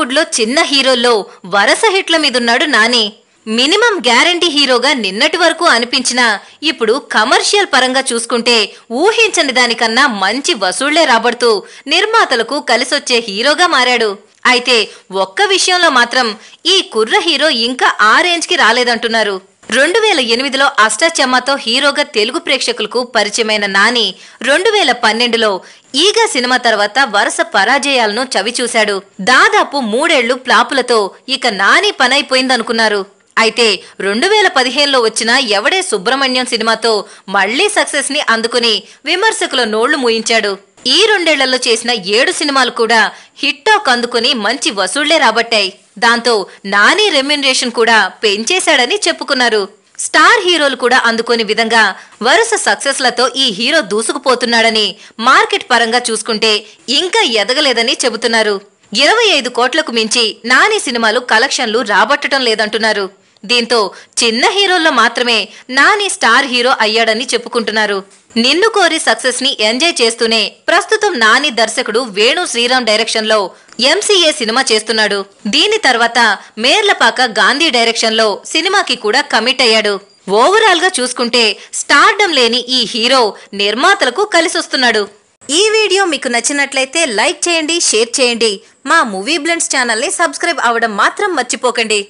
టాలీవుడ్ లో చిన్న హీరోల్లో వరస హిట్ల మీదున్నాడు నాని. మినిమం గ్యారంటీ హీరోగా నిన్నటి వరకు అనిపించినా ఇప్పుడు కమర్షియల్ పరంగా చూసుకుంటే ఊహించని దానికన్నా మంచి వసూళ్లే రాబడుతూ నిర్మాతలకు కలిసొచ్చే హీరోగా మారాడు. అయితే ఒక్క విషయంలో మాత్రం ఈ కుర్ర హీరో ఇంకా ఆ రేంజ్ కి రాలేదంటున్నారు. 2008లో అష్టాచెమ్మతో హీరోగా తెలుగు ప్రేక్షకులకు పరిచయమైన నాని 2012లో ఈగ సినిమా తర్వాత వరుస పరాజయాలను చవిచూశాడు. దాదాపు 3 ఏళ్లు ప్లాపులతో ఇక నాని పనైపోయిందనుకున్నారు. అయితే 2015లో వచ్చిన ఎవడే సుబ్రహ్మణ్యం సినిమాతో మళ్లీ సక్సెస్ ని అందుకుని విమర్శకుల నోళ్లు మూయించాడు. ఈ 2 ఏళ్లలో చేసిన 7 సినిమాలు కూడా హిట్ టాక్ అందుకుని మంచి వసూళ్లే రాబట్టాయి. దాంతో నాని రెమ్యునరేషన్ కూడా పెంచేశాడని చెప్పుకున్నారు. స్టార్ హీరోలు కూడా అందుకోని విధంగా వరుస సక్సెస్ లతో ఈ హీరో దూసుకుపోతున్నాడని, మార్కెట్ పరంగా చూసుకుంటే ఇంకా ఎదగలేదని చెబుతున్నారు. 25 కోట్లకు మించి నాని సినిమాలు కలెక్షన్లు రాబట్టడం లేదంటున్నారు. దీంతో చిన్న హీరోల్లో మాత్రమే నాని స్టార్ హీరో అయ్యాడని చెప్పుకుంటున్నారు. నిన్ను కోరి సక్సెస్ ని ఎంజాయ్ చేస్తూనే ప్రస్తుతం నాని దర్శకుడు వేణు శ్రీరామ్ డైరెక్షన్ లో ఎంసీఏ సినిమా చేస్తున్నాడు. దీని తర్వాత మేర్లపాక గాంధీ డైరెక్షన్ లో సినిమాకి కూడా కమిట్ అయ్యాడు. ఓవరాల్ గా చూసుకుంటే స్టార్డమ్ లేని ఈ హీరో నిర్మాతలకు కలిసొస్తున్నాడు. ఈ వీడియో మీకు నచ్చినట్లయితే లైక్ చేయండి, షేర్ చేయండి. మా మూవీ బ్లెండ్స్ ఛానల్ ని సబ్స్క్రైబ్ అవ్వడం మాత్రం మర్చిపోకండి.